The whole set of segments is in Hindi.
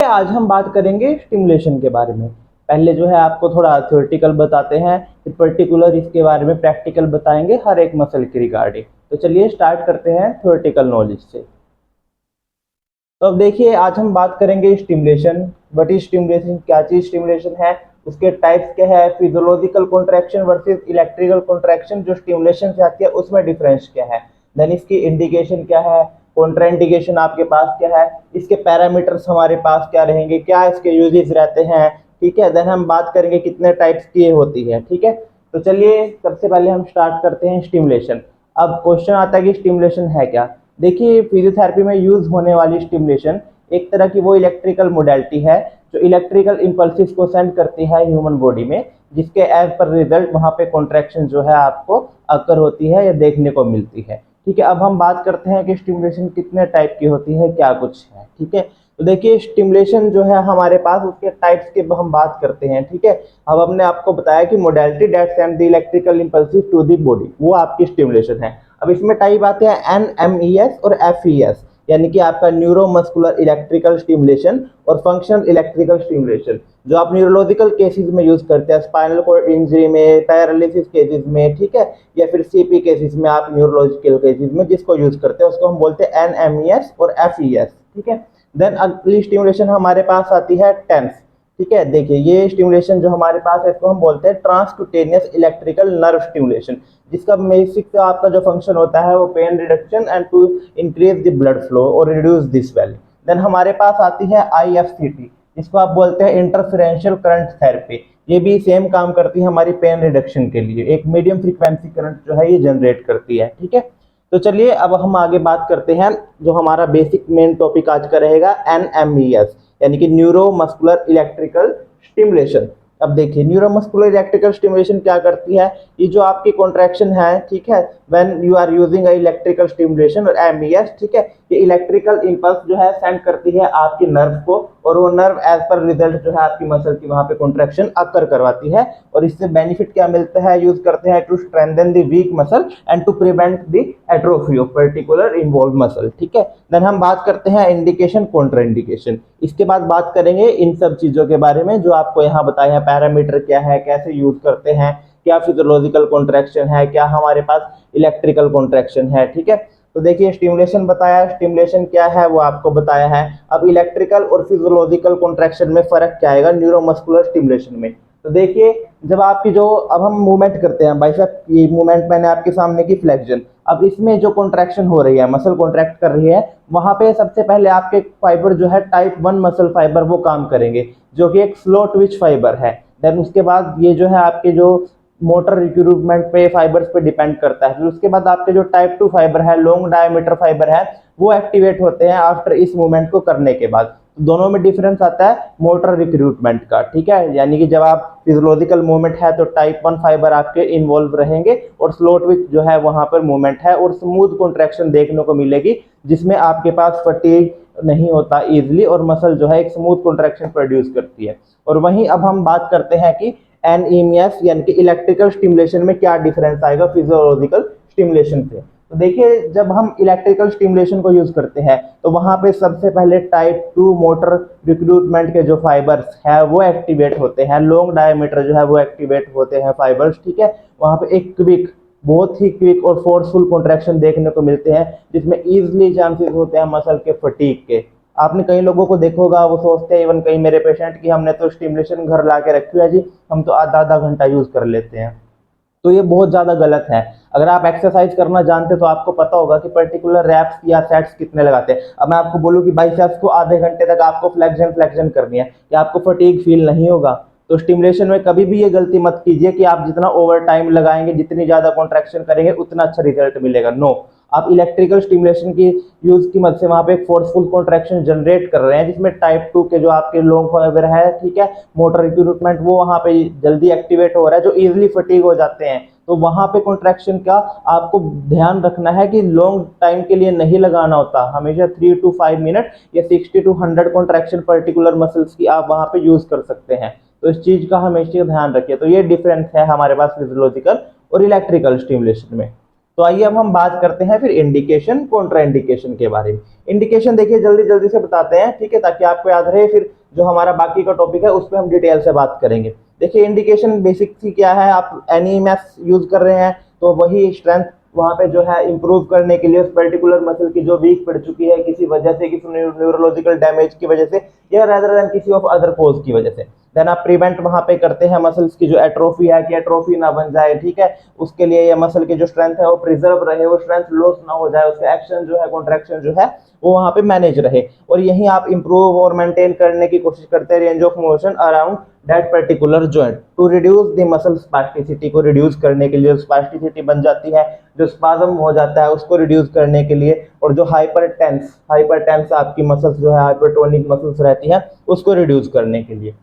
आज हम बात करेंगे स्टिमुलेशन के बारे में। पहले जो है आपको थोड़ा थ्योरेटिकल बताते हैं, फिर पर्टिकुलर इसके बारे में प्रैक्टिकल बताएंगे हर एक मसल के रिगार्डिंग। तो चलिए स्टार्ट करते हैं थ्योरेटिकल नॉलेज से। तो अब देखिए, आज हम बात करेंगे स्टिमुलेशन। व्हाट इज स्टिमुलेशन, क्या चीज स्टिमुलेशन है, उसके टाइप्स क्या है, physiological contraction versus electrical contraction जो स्टिमुलेशन से आती है उसमें डिफरेंस क्या है, देन इसकी इंडिकेशन क्या है, कॉन्ट्राइंडिकेशन आपके पास क्या है, इसके पैरामीटर्स हमारे पास क्या रहेंगे, क्या इसके यूजेस रहते हैं, ठीक है। देन हम बात करेंगे कितने टाइप्स की होती है, ठीक है। तो चलिए सबसे पहले हम स्टार्ट करते हैं स्टिमुलेशन। अब क्वेश्चन आता है कि स्टिमुलेशन है क्या। देखिए, फिजियोथेरेपी में यूज होने वाली स्टिमुलेशन एक तरह की वो इलेक्ट्रिकल मोडेलिटी है जो इलेक्ट्रिकल इंपल्सिस को सेंड करती है ह्यूमन बॉडी में, जिसके एज पर रिजल्ट वहां पे कॉन्ट्रैक्शन जो है आपको अकर होती है या देखने को मिलती है, ठीक है। अब हम बात करते हैं कि स्टिमुलेशन कितने टाइप की होती है, क्या कुछ है, ठीक है। तो देखिए, स्टिमुलेशन जो है हमारे पास उसके टाइप्स के हम बात करते हैं, ठीक है। अब हमने आपको बताया कि modality that send the electrical impulses to the body, वो आपकी स्टिमुलेशन है। अब इसमें टाइप आते हैं NMES और FES, यानी कि आपका न्यूरो मस्कुलर इलेक्ट्रिकल स्टिमुलेशन और फंक्शनल इलेक्ट्रिकल स्टिमुलेशन, जो आप न्यूरोलॉजिकल केसेस में यूज करते हैं, स्पाइनल कॉर्ड इंजरी में, पैरालिसिस केसेस में, ठीक है, या फिर CP केसेस में आप न्यूरोलॉजिकल केसेस में जिसको यूज करते हैं उसको हम बोलते हैं NMES और FES, ठीक है। देन अगली स्टिमुलेशन हमारे पास आती है टेंस, ठीक है। देखिए, ये स्टिमुलेशन जो हमारे पास है इसको हम बोलते हैं ट्रांसक्यूटेनियस इलेक्ट्रिकल नर्व स्टिमुलेशन, जिसका बेसिक आपका जो फंक्शन होता है वो pain reduction and to increase the blood flow और रिड्यूस द स्वेलिंग। देन हमारे पास आती है IFCT, जिसको आप बोलते हैं इंटरफेरेंशियल करंट थेरेपी। ये भी सेम काम करती है हमारी पेन रिडक्शन के लिए, एक मीडियम फ्रीक्वेंसी करंट जो है ये जनरेट करती है, ठीक है। तो चलिए अब हम आगे बात करते हैं, जो हमारा बेसिक मेन टॉपिक आज का रहेगा NMES, यानी कि न्यूरो मस्कुलर इलेक्ट्रिकल स्टिमुलेशन। अब देखिए, न्यूरो मस्कुलर इलेक्ट्रिकल स्टिमुलेशन क्या करती है, ये जो आपकी कॉन्ट्रैक्शन है, ठीक है, when you are using electrical stimulation और MES, ठीक है, ये इलेक्ट्रिकल इंपल्स जो है सेंड करती है आपकी नर्व को, और वो नर्व एज पर रिजल्ट जो है आपकी मसल की वहां पे कॉन्ट्रैक्शन अकर करवाती है। और इससे बेनिफिट क्या मिलता है, यूज करते हैं to strengthen the weak muscle and to prevent the atrophy of particular involve muscle, ठीक है। देन हम बात करते हैं इंडिकेशन कॉन्ट्राइंडिकेशन। इसके बाद बात करेंगे इन सब चीजों के बारे में जो आपको यहाँ बताया है, पैरामीटर क्या है, कैसे यूज करते हैं, क्या फिजियोलॉजिकल कॉन्ट्रैक्शन है, क्या हमारे पास इलेक्ट्रिकल कॉन्ट्रैक्शन है, ठीक है। तो देखिए, स्टिमुलेशन बताया, स्टिमुलेशन क्या है वो आपको बताया है। अब इलेक्ट्रिकल और फिजियोलॉजिकल कॉन्ट्रैक्शन में फर्क क्या आएगा न्यूरोमस्कुलर स्टिमुलेशन में। तो देखिए, जब आपकी जो अब हम मूवमेंट करते हैं, भाई साहब ये मूवमेंट मैंने आपके सामने की फ्लेक्शन, अब इसमें जो कॉन्ट्रैक्शन हो रही है, मसल कॉन्ट्रैक्ट कर रही है, वहां पे सबसे पहले आपके फाइबर जो है टाइप 1 मसल फाइबर वो काम करेंगे, जो कि एक स्लो ट्विच फाइबर है। देन उसके बाद ये जो है आपके जो मोटर रिक्रूटमेंट पे फाइबर्स पे डिपेंड करता है। फिर उसके बाद आपके जो टाइप 2 फाइबर है, लॉन्ग डायमीटर फाइबर है, वो एक्टिवेट होते हैं आफ्टर इस मूवमेंट को करने के बाद। तो दोनों में डिफरेंस आता है मोटर रिक्रूटमेंट का, ठीक है। यानी कि जब आप फिजियोलॉजिकल मूवमेंट है तो टाइप 1 फाइबर आपके इन्वॉल्व रहेंगे, और स्लो ट्विच जो है वहां पर मूवमेंट है और स्मूथ कॉन्ट्रैक्शन देखने को मिलेगी, जिसमें आपके पास फटीग नहीं होता इजिली, और मसल जो है एक स्मूथ कॉन्ट्रैक्शन प्रोड्यूस करती है। और वहीं अब हम बात करते हैं कि NEMS यानी कि इलेक्ट्रिकल स्टिमुलेशन में क्या डिफरेंस आएगा फिजियोलॉजिकल स्टिमुलेशन से। तो देखिए, जब हम इलेक्ट्रिकल स्टिमुलेशन को यूज करते हैं तो वहां पे सबसे पहले टाइप 2 मोटर रिक्रूटमेंट के जो फाइबर्स है वो एक्टिवेट होते हैं, लॉन्ग डायमीटर जो है वो एक्टिवेट होते हैं फाइबर्स, ठीक है। वहां पे एक क्विक, बहुत ही क्विक और फोर्सफुल कॉन्ट्रैक्शन देखने को मिलते हैं, जिसमें इजिली चांसेस होते हैं मसल के फटीग के। आपने कई लोगों को देखा होगा, वो सोचते हैं, इवन कई मेरे पेशेंट की, हमने तो स्टिमुलेशन घर ला के रखी है जी, हम तो आधा आधा घंटा यूज कर लेते हैं। तो ये बहुत ज्यादा गलत है। अगर आप एक्सरसाइज करना जानते तो आपको पता होगा कि पर्टिकुलर रैप्स या सेट्स कितने लगाते हैं। अब मैं आपको बोलूं कि बाइसेप्स को आधे घंटे तक आपको फ्लेक्शन फ्लेक्शन करनी है, कि आपको फटीग फील नहीं होगा। तो स्टिमुलेशन में कभी भी ये गलती मत कीजिए कि आप जितना ओवर टाइम लगाएंगे, जितनी ज्यादा कॉन्ट्रैक्शन करेंगे, उतना अच्छा रिजल्ट मिलेगा। नो, आप इलेक्ट्रिकल स्टिमुलेशन की यूज की मदद से वहां पे एक फोर्सफुल कॉन्ट्रैक्शन जनरेट कर रहे हैं, जिसमें टाइप 2 के जो आपके लॉन्ग फाइबर है, ठीक है, मोटर रिक्रूटमेंट वो वहां पे जल्दी एक्टिवेट हो रहा है, जो इजिली फटीग हो जाते हैं। तो वहां पे कॉन्ट्रैक्शन का आपको ध्यान रखना है कि लॉन्ग टाइम के लिए नहीं लगाना होता, हमेशा 3 to 5 मिनट या 60 to 100 कॉन्ट्रैक्शन पर्टिकुलर मसल्स की आप वहां पे यूज कर सकते हैं। तो इस चीज का हमेशा ध्यान रखिए। तो ये डिफरेंस है हमारे पास फिजियोलॉजिकल और इलेक्ट्रिकल स्टिमुलेशन में। तो आइए अब हम बात करते हैं फिर इंडिकेशन कॉन्ट्रा इंडिकेशन के बारे में। इंडिकेशन देखिए जल्दी जल्दी से बताते हैं, ठीक है, ताकि आपको याद रहे, फिर जो हमारा बाकी का टॉपिक है उस पर हम डिटेल से बात करेंगे। देखिए इंडिकेशन बेसिक सी क्या है, आप एनईएमएस यूज कर रहे हैं तो वही स्ट्रेंथ वहां पे जो है इंप्रूव करने के लिए उस पर्टिकुलर मसल की जो वीक पड़ चुकी है किसी वजह से, किसी न्यूरोलॉजिकल डैमेज की वजह से या रादर देन किसी ऑफ अदर कोज की वजह से, देन आप प्रिवेंट वहां पे करते हैं मसल्स की जो एट्रोफी है कि एट्रोफी ना बन जाए, ठीक है, उसके लिए ये मसल की जो स्ट्रेंथ है वो प्रिजर्व रहे, वो स्ट्रेंथ लॉस ना हो जाए, उसका एक्शन जो है कॉन्ट्रैक्शन जो है वो वहां पे मैनेज रहे, और यही आप इंप्रूव और मेंटेन करने की कोशिश करते हैं range of motion around that particular joint to reduce the muscle spasticity, को रिड्यूस करने के लिए, स्पास्टिसिटी बन जाती है, जो स्पाज्म हो जाता है उसको रिड्यूस करने के लिए, और जो हाइपरटेंस आपकी मसल्स जो है हाइपरटोनिक मसल्स रहती है उसको रिड्यूस करने के लिए।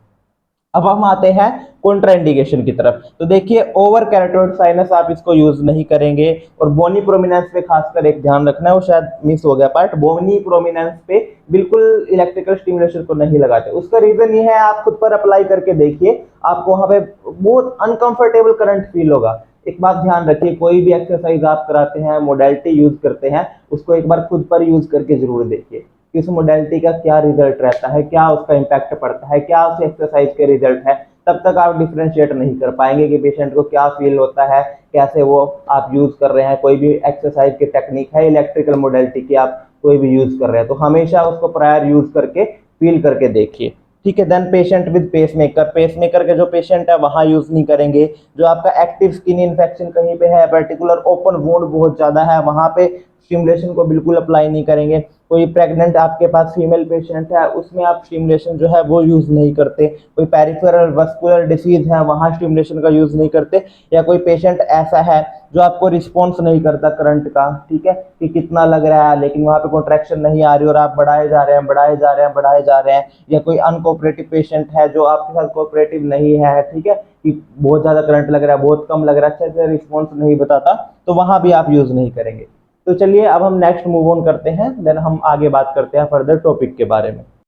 अब हम आते हैं कॉन्ट्राइंडिकेशन की तरफ। तो देखिए ओवर कैरोटिड साइनस आप इसको यूज नहीं करेंगे, और बोनी प्रोमिनेंस पे खासकर एक ध्यान रखना है, वो शायद मिस हो गया पार्ट, बोनी प्रोमिनेंस पे बिल्कुल इलेक्ट्रिकल स्टिमुलेशन को नहीं लगाते। उसका रीजन ये है, आप खुद पर अप्लाई करके देखिए, आपको वहां पे बहुत अनकंफर्टेबल करंट फील होगा। एक बात ध्यान रखिए, कोई भी एक्सरसाइज आप कराते हैं, मोडेलिटी यूज करते हैं, उसको एक बार खुद पर यूज करके जरूर देखिए कि उस मोडेलिटी का क्या रिजल्ट रहता है, क्या उसका इम्पैक्ट पड़ता है, क्या उस एक्सरसाइज के रिजल्ट है। तब तक आप डिफ्रेंशिएट नहीं कर पाएंगे कि पेशेंट को क्या फील होता है, कैसे वो आप यूज कर रहे हैं। कोई भी एक्सरसाइज की टेक्निक है इलेक्ट्रिकल मोडेलिटी की आप कोई भी यूज कर रहे हैं तो हमेशा उसको प्रायर यूज करके फील करके देखिए, ठीक है। Then patient with pacemaker, pacemaker के जो पेशेंट है वहां यूज नहीं करेंगे। जो आपका एक्टिव स्किन इन्फेक्शन कहीं पे है, पर्टिकुलर ओपन वुंड बहुत ज्यादा है, वहां पे स्टिमुलेशन को बिल्कुल अप्लाई नहीं करेंगे। कोई प्रेग्नेंट आपके पास फीमेल पेशेंट है उसमें आप स्टिमुलेशन जो है वो यूज नहीं करते। कोई पेरिफेरल वस्कुलर डिसीज है वहां स्टिमुलेशन का यूज नहीं करते। या कोई पेशेंट ऐसा है जो आपको रिस्पॉन्स नहीं करता करंट का, ठीक है, कि कितना लग रहा है लेकिन वहां पे कॉन्ट्रैक्शन नहीं आ रही और आप बढ़ाए जा रहे हैं बढ़ाए जा रहे हैं बढ़ाए जा रहे हैं। या कोई अनकोऑपरेटिव पेशेंट है जो आपके साथ कोऑपरेटिव नहीं है, ठीक है, कि बहुत ज्यादा करंट लग रहा है, बहुत कम लग रहा है, अच्छे से रिस्पॉन्स नहीं बताता, तो वहां भी आप यूज नहीं करेंगे। तो चलिए अब हम नेक्स्ट मूव ऑन करते हैं, देन हम आगे बात करते हैं फर्दर टॉपिक के बारे में।